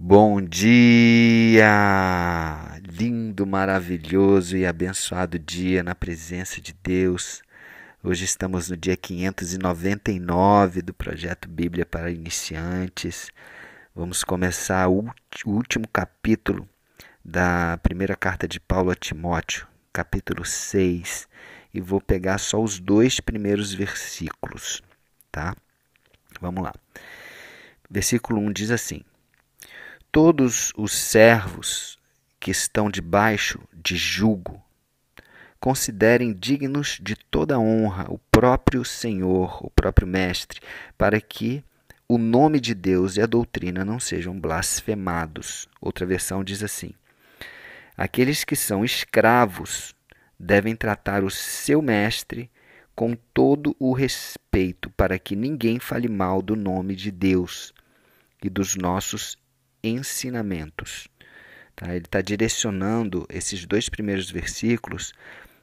Bom dia! Lindo, maravilhoso e abençoado dia na presença de Deus. Hoje estamos no dia 599 do projeto Bíblia para Iniciantes. Vamos começar o último capítulo da primeira carta de Paulo a Timóteo, capítulo 6, e vou pegar só os dois primeiros versículos, tá? Vamos lá. Versículo 1 diz assim: Todos os servos que estão debaixo de jugo considerem dignos de toda honra o próprio Senhor, o próprio Mestre, para que o nome de Deus e a doutrina não sejam blasfemados. Outra versão diz assim: aqueles que são escravos devem tratar o seu mestre com todo o respeito, para que ninguém fale mal do nome de Deus e dos nossos ensinamentos. Tá? Ele está direcionando esses dois primeiros versículos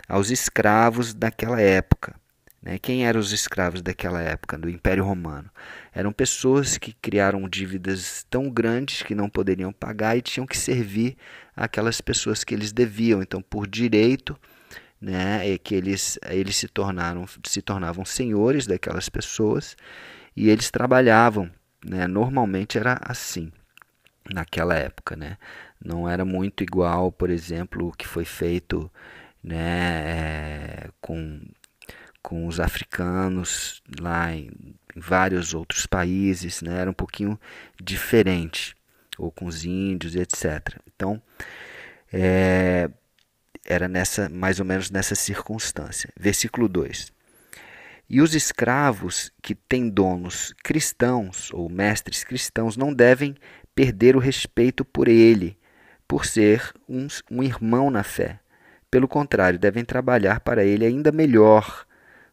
aos escravos daquela época. Né? Quem eram os escravos daquela época, do Império Romano? Eram pessoas que criaram dívidas tão grandes que não poderiam pagar e tinham que servir aquelas pessoas que eles deviam. Então, por direito, né, é que eles se tornavam senhores daquelas pessoas e eles trabalhavam. Né? Normalmente era assim naquela época, né? Não era muito igual, por exemplo, o que foi feito, né, com os africanos lá em vários outros países, né? Era um pouquinho diferente, ou com os índios, etc. Então, era mais ou menos nessa circunstância. Versículo 2. E os escravos que têm donos cristãos ou mestres cristãos não devem perder o respeito por ele, por ser um irmão na fé. Pelo contrário, devem trabalhar para ele ainda melhor,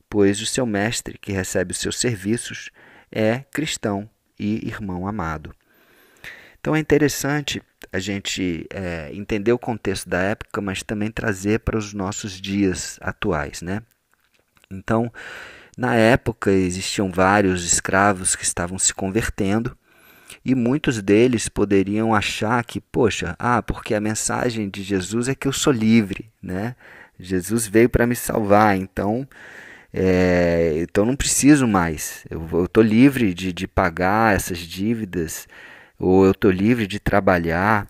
pois o seu mestre, que recebe os seus serviços, é cristão e irmão amado. Então é interessante a gente entender o contexto da época, mas também trazer para os nossos dias atuais, né? Então, na época existiam vários escravos que estavam se convertendo e muitos deles poderiam achar que, poxa, porque a mensagem de Jesus é que eu sou livre, né? Jesus veio para me salvar, então não preciso mais. Eu estou livre de pagar essas dívidas, ou eu estou livre de trabalhar.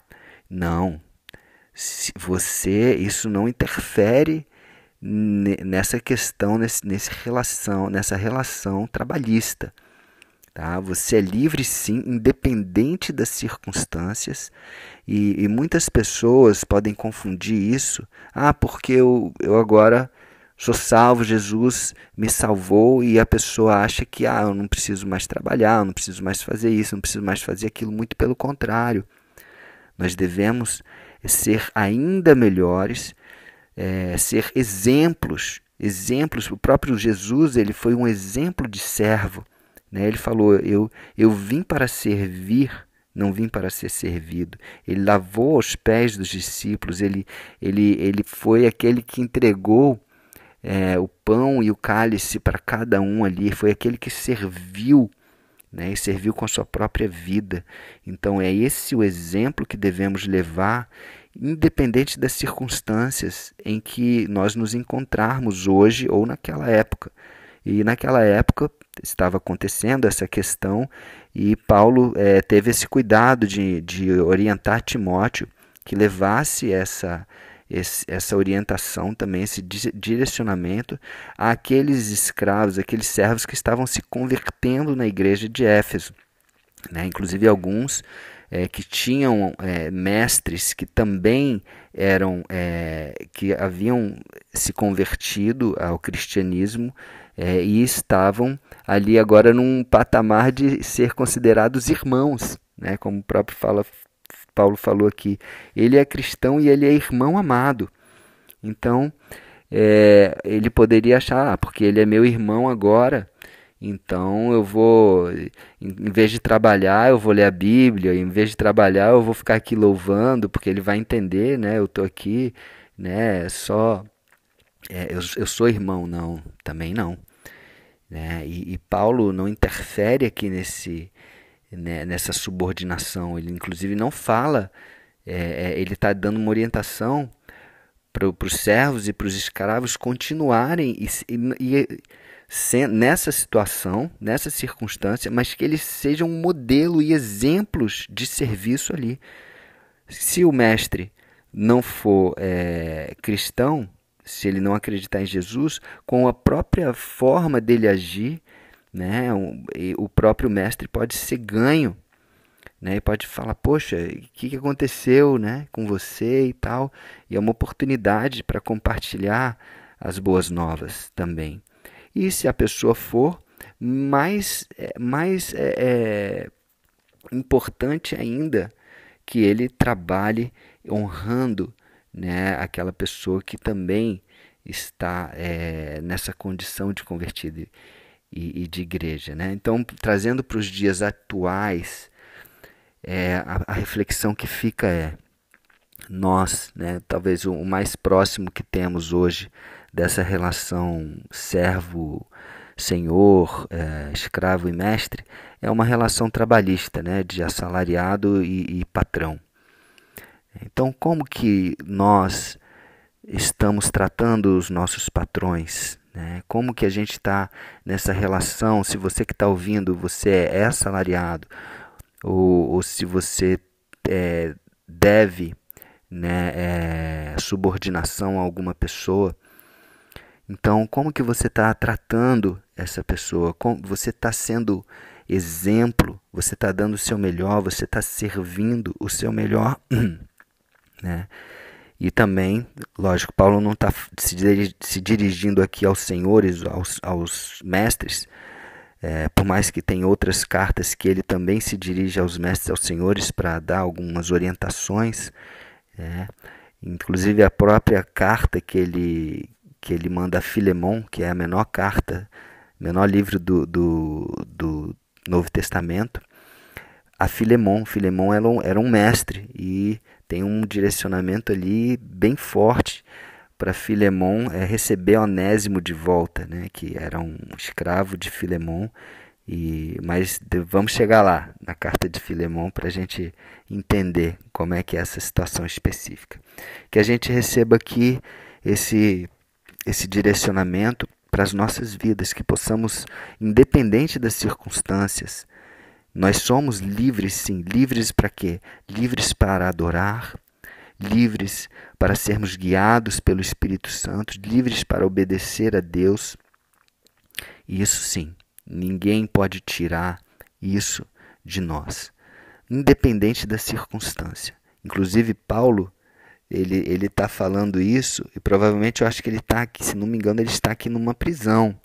Não. Isso não interfere nessa questão, nessa relação trabalhista. Tá? Você é livre sim, independente das circunstâncias, e muitas pessoas podem confundir isso. Porque eu agora sou salvo, Jesus me salvou, e a pessoa acha que eu não preciso mais trabalhar, eu não preciso mais fazer isso, não preciso mais fazer aquilo. Muito pelo contrário, nós devemos ser ainda melhores, ser exemplos. O próprio Jesus, ele foi um exemplo de servo. Né? Ele falou, eu vim para servir, não vim para ser servido. Ele lavou os pés dos discípulos, ele foi aquele que entregou o pão e o cálice para cada um ali, foi aquele que serviu, né? E serviu com a sua própria vida. Então é esse o exemplo que devemos levar, independente das circunstâncias em que nós nos encontrarmos hoje ou naquela época. E naquela época estava acontecendo essa questão, e Paulo teve esse cuidado de orientar Timóteo que levasse essa orientação também, esse direcionamento àqueles escravos, aqueles servos que estavam se convertendo na igreja de Éfeso. Né? Inclusive alguns que tinham mestres que também que haviam se convertido ao cristianismo, e estavam ali agora num patamar de ser considerados irmãos, né? Como o próprio Paulo falou aqui. Ele é cristão e ele é irmão amado. Então, ele poderia achar, porque ele é meu irmão agora, então eu vou, em vez de trabalhar, eu vou ler a Bíblia, em vez de trabalhar, eu vou ficar aqui louvando, porque ele vai entender, né? Eu estou aqui, né? Eu sou irmão, não, também não. Né? E Paulo não interfere aqui né, nessa subordinação. Ele, inclusive, não fala, ele está dando uma orientação para os servos e para os escravos continuarem nessa situação, nessa circunstância, mas que eles sejam um modelo e exemplos de serviço ali. Se o mestre não for cristão, se ele não acreditar em Jesus, com a própria forma dele agir, né, o próprio mestre pode ser ganho, né, e pode falar, poxa, o que aconteceu, né, com você e tal, e é uma oportunidade para compartilhar as boas novas também. E se a pessoa for, mais importante ainda que ele trabalhe honrando, né, aquela pessoa que também está nessa condição de convertido e de igreja. Né? Então, trazendo para os dias atuais, a reflexão que fica nós, né, talvez o mais próximo que temos hoje dessa relação servo-senhor, escravo e mestre, é uma relação trabalhista, né, de assalariado e patrão. Então, como que nós estamos tratando os nossos patrões? Né? Como que a gente está nessa relação? Se você que está ouvindo, você é assalariado, ou se você deve, né, subordinação a alguma pessoa. Então, como que você está tratando essa pessoa? Como você está sendo exemplo? Você está dando o seu melhor? Você está servindo o seu melhor? Né? E também, lógico, Paulo não está se dirigindo aqui aos senhores, aos mestres, por mais que tenha outras cartas que ele também se dirige aos mestres, aos senhores, para dar algumas orientações. Inclusive a própria carta que ele manda a Filemon, que é a menor carta, menor livro do Novo Testamento, a Filemon era um mestre e tem um direcionamento ali bem forte para Filemon receber Onésimo de volta, né, que era um escravo de Filemon. Mas vamos chegar lá na carta de Filemon para a gente entender como é que é essa situação específica. Que a gente receba aqui esse direcionamento para as nossas vidas, que possamos, independente das circunstâncias, nós somos livres, sim. Livres para quê? Livres para adorar, livres para sermos guiados pelo Espírito Santo, livres para obedecer a Deus. E isso sim, ninguém pode tirar isso de nós, independente da circunstância. Inclusive Paulo, ele está falando isso, e provavelmente eu acho que ele está aqui, se não me engano, ele está aqui numa prisão,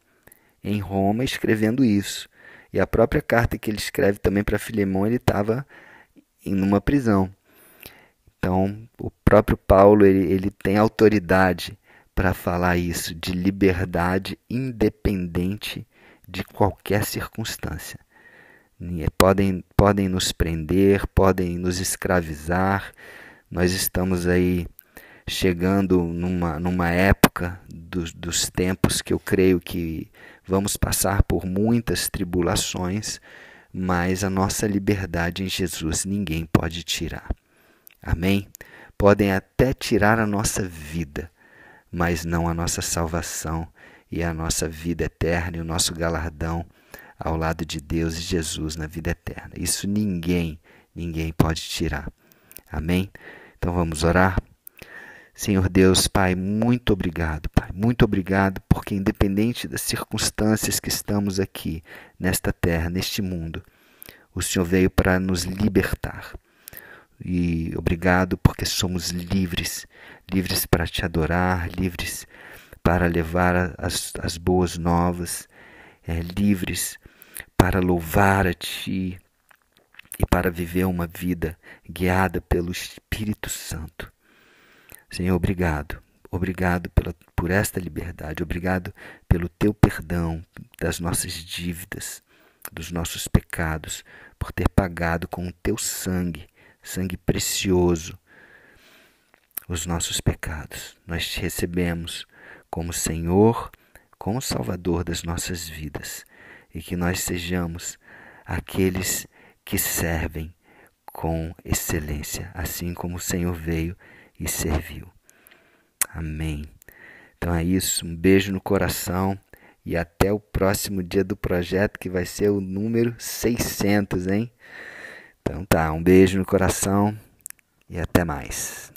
em Roma, escrevendo isso. E a própria carta que ele escreve também para Filemon, ele estava em uma prisão. Então, o próprio Paulo, ele tem autoridade para falar isso, de liberdade independente de qualquer circunstância. Podem nos prender, podem nos escravizar. Nós estamos aí chegando numa época dos tempos que eu creio que vamos passar por muitas tribulações, mas a nossa liberdade em Jesus ninguém pode tirar. Amém? Podem até tirar a nossa vida, mas não a nossa salvação e a nossa vida eterna e o nosso galardão ao lado de Deus e Jesus na vida eterna. Isso ninguém pode tirar. Amém? Então vamos orar? Senhor Deus, Pai, muito obrigado, Pai. Muito obrigado porque independente das circunstâncias que estamos aqui, nesta terra, neste mundo, o Senhor veio para nos libertar. E obrigado porque somos livres, livres para te adorar, livres para levar as boas novas, livres para louvar a Ti e para viver uma vida guiada pelo Espírito Santo. Senhor, obrigado. Obrigado por esta liberdade. Obrigado pelo Teu perdão das nossas dívidas, dos nossos pecados, por ter pagado com o Teu sangue, sangue precioso, os nossos pecados. Nós te recebemos como Senhor, como Salvador das nossas vidas, e que nós sejamos aqueles que servem com excelência, assim como o Senhor veio e serviu. Amém. Então é isso, um beijo no coração e até o próximo dia do projeto, que vai ser o número 600, hein? Então tá, um beijo no coração e até mais.